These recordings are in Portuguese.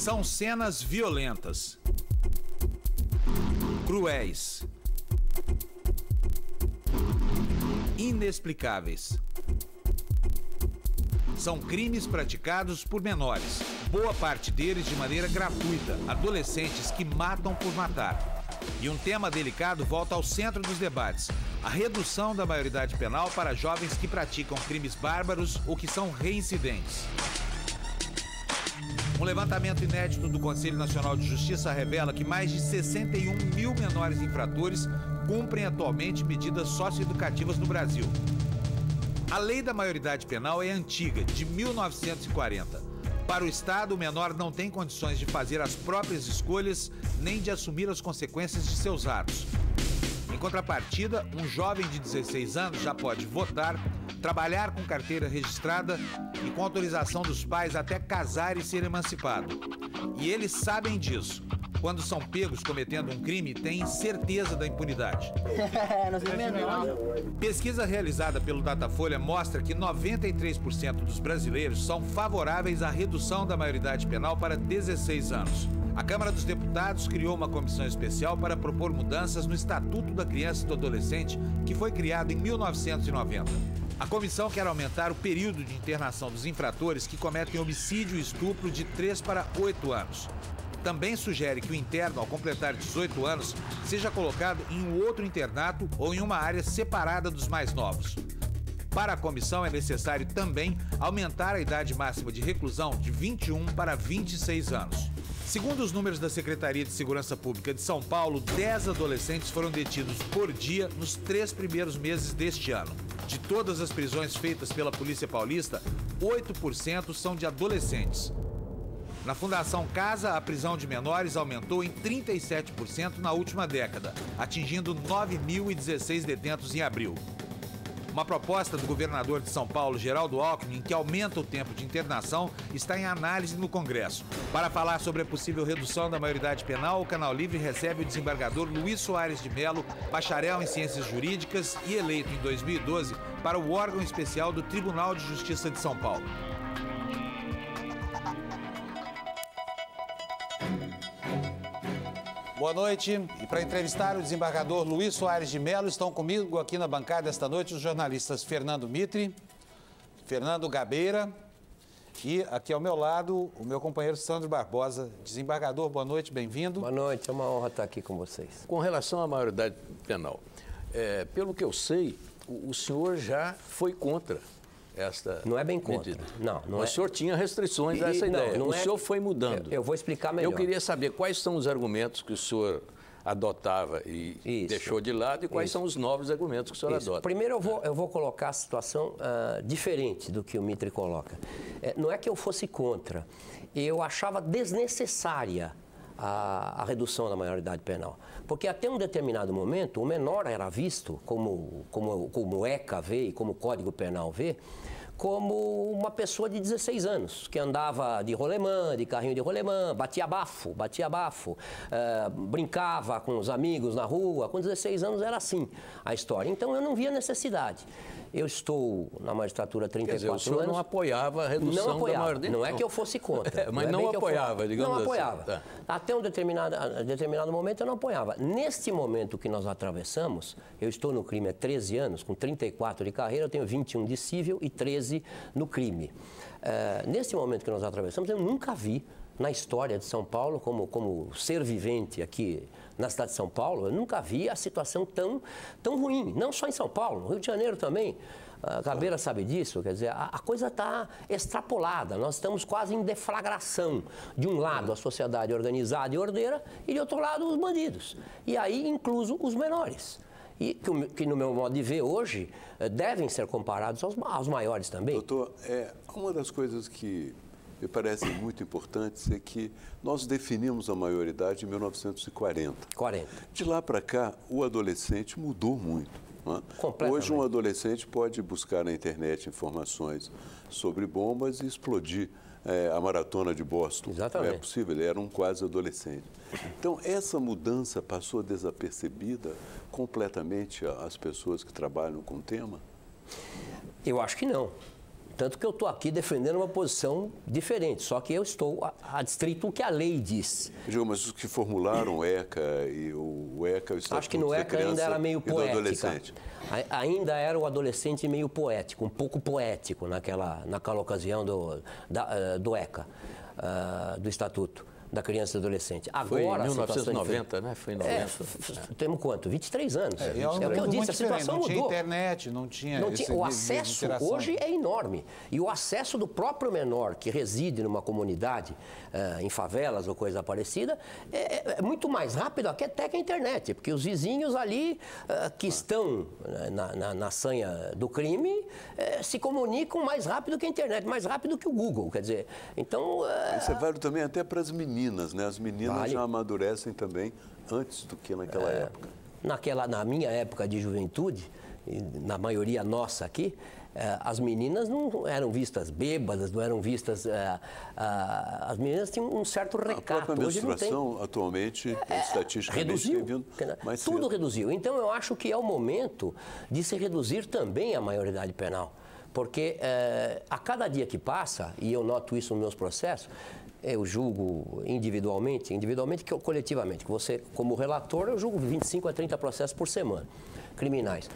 São cenas violentas, cruéis, inexplicáveis. São crimes praticados por menores, boa parte deles de maneira gratuita, adolescentes que matam por matar. E um tema delicado volta ao centro dos debates: a redução da maioridade penal para jovens que praticam crimes bárbaros ou que são reincidentes. Um levantamento inédito do Conselho Nacional de Justiça revela que mais de 61 mil menores infratores cumprem atualmente medidas socioeducativas no Brasil. A lei da maioridade penal é antiga, de 1940. Para o Estado, o menor não tem condições de fazer as próprias escolhas nem de assumir as consequências de seus atos. Em contrapartida, um jovem de 16 anos já pode votar, trabalhar com carteira registrada e com autorização dos pais até casar e ser emancipado. E eles sabem disso. Quando são pegos cometendo um crime, têm certeza da impunidade. Pesquisa realizada pelo Datafolha mostra que 93% dos brasileiros são favoráveis à redução da maioridade penal para 16 anos. A Câmara dos Deputados criou uma comissão especial para propor mudanças no Estatuto da Criança e do Adolescente, que foi criado em 1990. A comissão quer aumentar o período de internação dos infratores que cometem homicídio e estupro de 3 para 8 anos. Também sugere que o interno, ao completar 18 anos, seja colocado em um outro internato ou em uma área separada dos mais novos. Para a comissão, é necessário também aumentar a idade máxima de reclusão de 21 para 26 anos. Segundo os números da Secretaria de Segurança Pública de São Paulo, 10 adolescentes foram detidos por dia nos 3 primeiros meses deste ano. De todas as prisões feitas pela Polícia Paulista, 8% são de adolescentes. Na Fundação Casa, a prisão de menores aumentou em 37% na última década, atingindo 9.016 detentos em abril. Uma proposta do governador de São Paulo, Geraldo Alckmin, que aumenta o tempo de internação, está em análise no Congresso. Para falar sobre a possível redução da maioridade penal, o Canal Livre recebe o desembargador Luiz Soares de Mello, bacharel em Ciências Jurídicas e eleito em 2012 para o órgão especial do Tribunal de Justiça de São Paulo. Boa noite. E para entrevistar o desembargador Luiz Soares de Mello, estão comigo aqui na bancada esta noite os jornalistas Fernando Mitre, Fernando Gabeira e aqui ao meu lado o meu companheiro Sandro Barbosa. Desembargador, boa noite, bem-vindo. Boa noite, é uma honra estar aqui com vocês. Com relação à maioridade penal, pelo que eu sei, o senhor já foi contra esta Não é bem contra. medida. Não O é. senhor tinha restrições a essa ideia. O senhor foi mudando. Eu vou explicar melhor. Eu queria saber quais são os argumentos que o senhor adotava e deixou de lado e quais são os novos argumentos que o senhor adota. Primeiro eu vou colocar a situação diferente do que o Mitre coloca. Não é que eu fosse contra, eu achava desnecessária a redução da maioridade penal. Porque até um determinado momento, o menor era visto, como o ECA vê e como o Código Penal vê, como uma pessoa de 16 anos, que andava de rolemã, de carrinho de rolemã, batia bafo, brincava com os amigos na rua. Com 16 anos era assim a história. Então eu não via necessidade. Eu estou na magistratura há 34 anos. Quer dizer, o senhor não apoiava a redução da maioridade? Não é que eu fosse contra. Mas não apoiava, digamos assim. Não apoiava. Tá. Até um determinado momento eu não apoiava. Neste momento que nós atravessamos, eu estou no crime há 13 anos, com 34 de carreira, eu tenho 21 de cível e 13 no crime. Neste momento que nós atravessamos, eu nunca vi na história de São Paulo, como ser vivente aqui na cidade de São Paulo, eu nunca vi a situação tão ruim. Não só em São Paulo, no Rio de Janeiro também. A Gabeira sabe disso, quer dizer, a coisa está extrapolada. Nós estamos quase em deflagração. De um lado, a sociedade organizada e ordeira, e de outro lado, os bandidos. E aí, incluso os menores. E que, no meu modo de ver hoje, devem ser comparados aos maiores também. Doutor, uma das coisas que me parecem muito importantes é que nós definimos a maioridade em 1940. De lá para cá, o adolescente mudou muito. Hoje, um adolescente pode buscar na internet informações sobre bombas e explodir a maratona de Boston. Exatamente. Não é possível, ele era um quase adolescente. Então, essa mudança passou desapercebida completamente às pessoas que trabalham com o tema? Eu acho que não. tanto que eu estou aqui defendendo uma posição diferente, só que eu estou adstrito o que a lei diz. Mas os que formularam o ECA e o ECA, o Estatuto Acho que no ECA ainda era meio poética. Ainda era o adolescente meio poético, um pouco poético naquela ocasião do ECA, do Estatuto da Criança e do Adolescente. Agora, foi em 1990, né? Foi em 90. Temos quanto? 23 anos. É o que eu disse, a situação mudou. Não tinha internet, não tinha... O acesso hoje é enorme. E o acesso do próprio menor que reside numa comunidade, em favelas ou coisa parecida, é muito mais rápido até que a internet. Porque os vizinhos ali, que estão na sanha do crime, se comunicam mais rápido que a internet, mais rápido que o Google. Quer dizer, então... Isso é válido também até para as meninas, né? As meninas já amadurecem também antes do que naquela época. Na minha época de juventude, na maioria nossa aqui, as meninas não eram vistas bêbadas, não eram vistas... as meninas tinham um certo recato. A própria menstruação, atualmente, estatisticamente, reduziu. Vindo mais Tudo cedo. Reduziu. Então, eu acho que é o momento de se reduzir também a maioridade penal. Porque a cada dia que passa, e eu noto isso nos meus processos, eu julgo individualmente que coletivamente. Que você, como relator, eu julgo 25 a 30 processos por semana, criminais.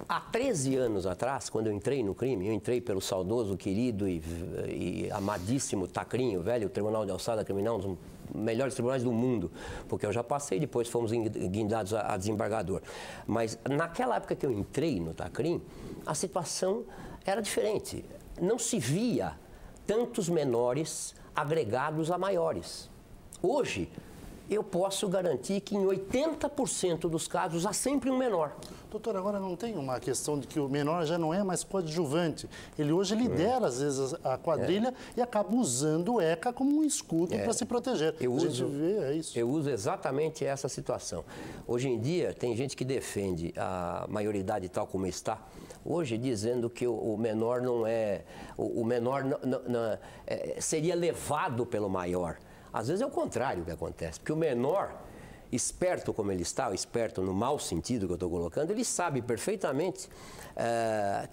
Há 13 anos atrás, quando eu entrei no crime, eu entrei pelo saudoso, querido e amadíssimo Tacrinho, velho Tribunal de Alçada Criminal, um dos melhores tribunais do mundo, porque eu já passei, depois fomos guindados a desembargador. Mas naquela época que eu entrei no Tacrim, a situação era diferente. Não se via tantos menores agregados a maiores. Hoje, eu posso garantir que em 80% dos casos há sempre um menor. Doutor, agora não tem uma questão de que o menor já não é mais coadjuvante. Ele hoje lidera, às vezes, a quadrilha e acaba usando o ECA como um escudo para se proteger. Eu uso exatamente essa situação. Hoje em dia, tem gente que defende a maioridade tal como está, hoje dizendo que o menor não é... O menor seria levado pelo maior. Às vezes é o contrário que acontece, porque o menor, esperto como ele está, esperto no mau sentido que eu estou colocando, ele sabe perfeitamente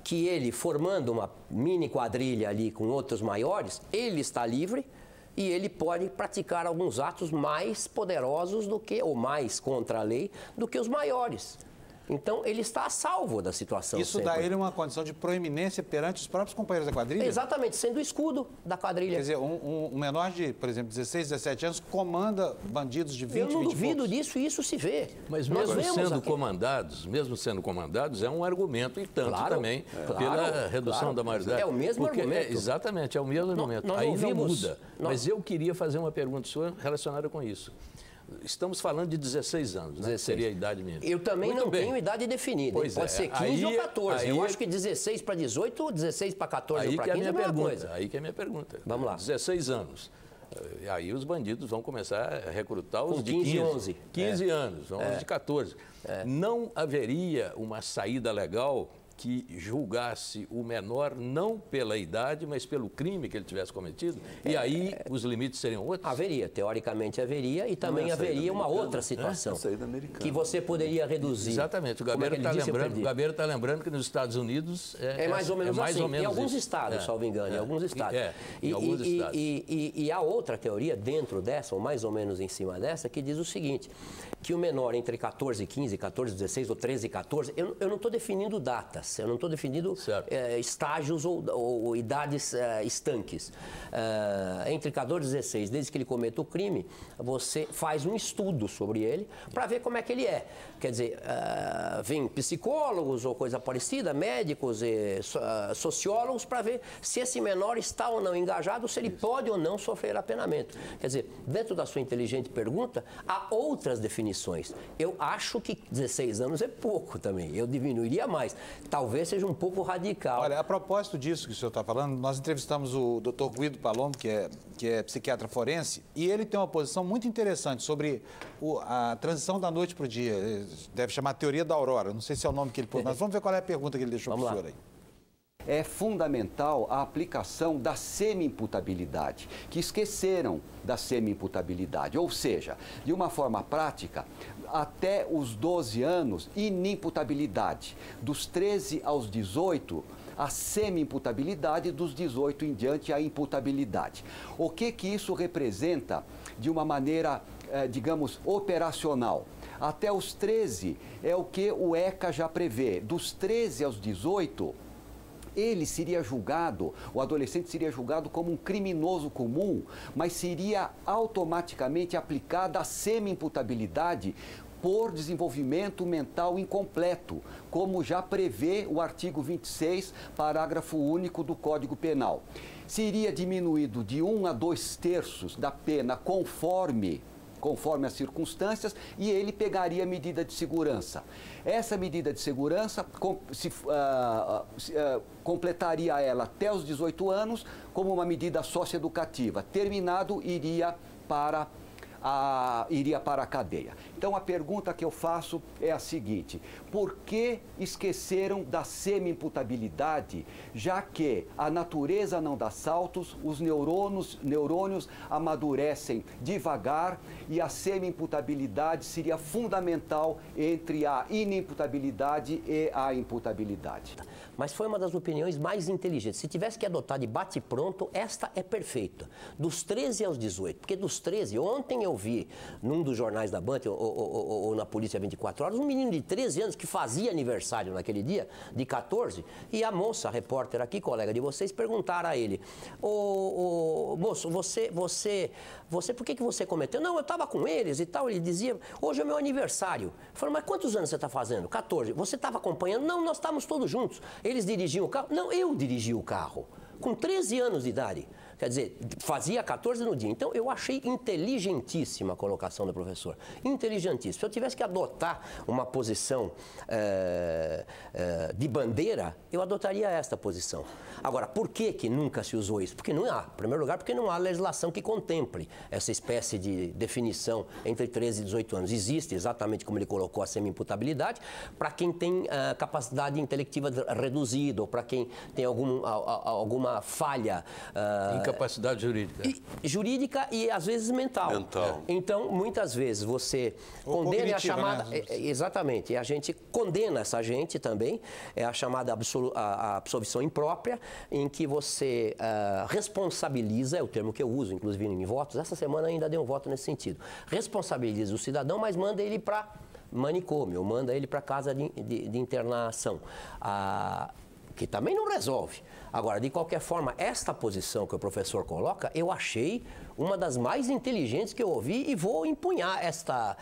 que ele, formando uma mini quadrilha ali com outros maiores, ele está livre e ele pode praticar alguns atos mais poderosos do que, ou mais contra a lei, do que os maiores. Então, ele está a salvo da situação. Isso dá a ele uma condição de proeminência perante os próprios companheiros da quadrilha? Exatamente, sendo o escudo da quadrilha. Quer dizer, um menor de, por exemplo, 16, 17 anos comanda bandidos de 20, 20 Eu não duvido disso e isso se vê. Mas mesmo sendo comandados, é um argumento e tanto também pela redução da maioridade. É o mesmo argumento. Exatamente, é o mesmo argumento. Aí não muda. Mas eu queria fazer uma pergunta sua relacionada com isso. Estamos falando de 16 anos, né? 16. Seria a idade mínima. Eu também não tenho idade definida. Pode ser 15 ou 14. Eu acho que 16 para 18 ou 16 para 14 ou para 15 é a mesma coisa. Aí que é a minha pergunta. Vamos lá. 16 anos. Aí os bandidos vão começar a recrutar os com de 15 11. 15 anos, os de 14. Não haveria uma saída legal que julgasse o menor não pela idade, mas pelo crime que ele tivesse cometido? E aí os limites seriam outros? Haveria, teoricamente haveria, e também haveria uma outra situação que você poderia reduzir. Exatamente, o Gabeira está lembrando que nos Estados Unidos é mais ou menos assim, em alguns estados, salvo engano, em alguns estados. E há outra teoria dentro dessa, ou mais ou menos em cima dessa, que diz o seguinte, que o menor entre 14 e 15, 14 e 16 ou 13 e 14, eu não estou definindo datas, eu não estou definindo estágios ou idades estanques. Entre 14 e 16, desde que ele cometa o crime, você faz um estudo sobre ele para ver como é que ele é. Quer dizer, vem psicólogos ou coisa parecida, médicos e sociólogos para ver se esse menor está ou não engajado, se ele pode ou não sofrer apenamento. Quer dizer, dentro da sua inteligente pergunta, há outras definições. Eu acho que 16 anos é pouco também, eu diminuiria mais. Talvez seja um pouco radical. Olha, a propósito disso que o senhor está falando, nós entrevistamos o Dr. Guido Palomo, que é psiquiatra forense, e ele tem uma posição muito interessante sobre a transição da noite para o dia. Deve chamar teoria da aurora, não sei se é o nome que ele pôs, mas vamos ver qual é a pergunta que ele deixou para o senhor aí. É fundamental a aplicação da semi-imputabilidade, que esqueceram da semi-imputabilidade. Ou seja, de uma forma prática, até os 12 anos, inimputabilidade. Dos 13 aos 18, a semi-imputabilidade, dos 18 em diante, a imputabilidade. O que isso representa de uma maneira, digamos, operacional? Até os 13 é o que o ECA já prevê. Dos 13 aos 18, ele seria julgado, o adolescente seria julgado como um criminoso comum, mas seria automaticamente aplicada a semi-imputabilidade por desenvolvimento mental incompleto, como já prevê o artigo 26, parágrafo único do Código Penal. Seria diminuído de 1 a 2 terços da pena conforme as circunstâncias, e ele pegaria a medida de segurança. Essa medida de segurança completaria ela até os 18 anos como uma medida socioeducativa. Terminado, iria para a cadeia. Então, a pergunta que eu faço é a seguinte: por que esqueceram da semi-imputabilidade, já que a natureza não dá saltos, os neurônios amadurecem devagar e a semi-imputabilidade seria fundamental entre a inimputabilidade e a imputabilidade? Mas foi uma das opiniões mais inteligentes. Se tivesse que adotar de bate-pronto, esta é perfeita. Dos 13 aos 18. Porque dos 13, ontem eu vi num dos jornais da Band ou na Polícia 24 Horas, um menino de 13 anos que fazia aniversário naquele dia, de 14, e a moça, a repórter aqui, colega de vocês, perguntaram a ele: moço, você, por que você cometeu? Não, eu estava com eles e tal. Ele dizia: hoje é meu aniversário. Eu falei: mas quantos anos você está fazendo? 14. Você estava acompanhando? Não, nós estávamos todos juntos. Eles dirigiam o carro? Não, eu dirigi o carro. Com 13 anos de idade. Quer dizer, fazia 14 no dia. Então, eu achei inteligentíssima a colocação do professor. Inteligentíssima. Se eu tivesse que adotar uma posição de bandeira, eu adotaria esta posição. Agora, por que nunca se usou isso? Porque não há. Em primeiro lugar, porque não há legislação que contemple essa espécie de definição entre 13 e 18 anos. Existe, exatamente como ele colocou, a semi-imputabilidade para quem tem capacidade intelectiva reduzida ou para quem tem alguma falha incapacidade jurídica. Jurídica e, às vezes, mental. Então, muitas vezes, você condena a chamada... Né? Exatamente. E a gente condena essa gente também. É a chamada absolvição imprópria, em que você responsabiliza, é o termo que eu uso, inclusive, em votos. Essa semana ainda dei um voto nesse sentido. Responsabiliza o cidadão, mas manda ele para manicômio, manda ele para casa de internação. Que também não resolve. Agora, de qualquer forma, esta posição que o professor coloca, eu achei uma das mais inteligentes que eu ouvi e vou empunhar esta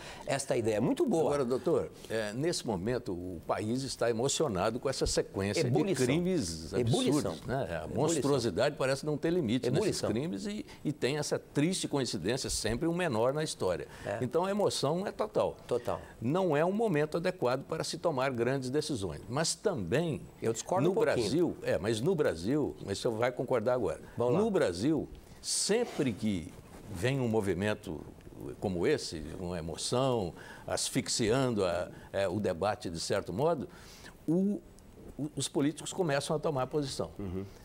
ideia. Muito boa. Agora, doutor, nesse momento o país está emocionado com essa sequência de crimes absurdos. Né? A monstruosidade parece não ter limite nesses crimes e tem essa triste coincidência, sempre um menor na história. Então, a emoção é total. Total. Não é um momento adequado para se tomar grandes decisões. Mas também, eu discordo no Brasil, mas no Brasil, mas o senhor vai concordar agora, no Brasil, sempre que vem um movimento como esse, uma emoção, asfixiando o debate de certo modo, os políticos começam a tomar posição.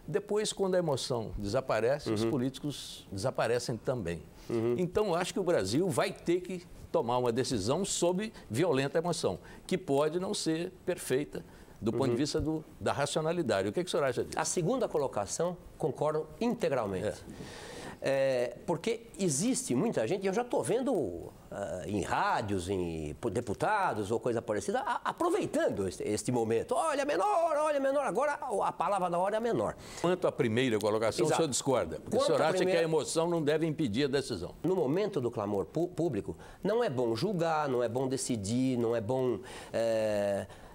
Depois, quando a emoção desaparece, os políticos desaparecem também. Então, eu acho que o Brasil vai ter que tomar uma decisão sob violenta emoção, que pode não ser perfeita do ponto de vista da racionalidade. O que o senhor acha disso? A segunda colocação, concordo integralmente. Porque existe muita gente, eu já estou vendo em rádios, em deputados ou coisa parecida, aproveitando este momento. Olha, menor, agora a palavra da hora é menor. Quanto à primeira colocação, o senhor discorda? Porque o senhor acha que a emoção não deve impedir a decisão? No momento do clamor público, não é bom julgar, não é bom decidir, não é bom...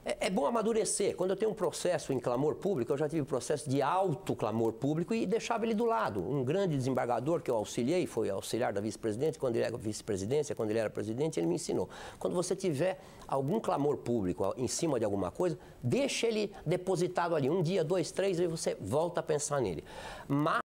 É bom amadurecer. Quando eu tenho um processo em clamor público, eu já tive um processo de alto clamor público e deixava ele do lado. Um grande desembargador que eu auxiliei, foi auxiliar da vice-presidente, quando ele era vice-presidência, quando ele era presidente, ele me ensinou. Quando você tiver algum clamor público em cima de alguma coisa, deixa ele depositado ali. Um dia, 2, 3, e você volta a pensar nele. Mas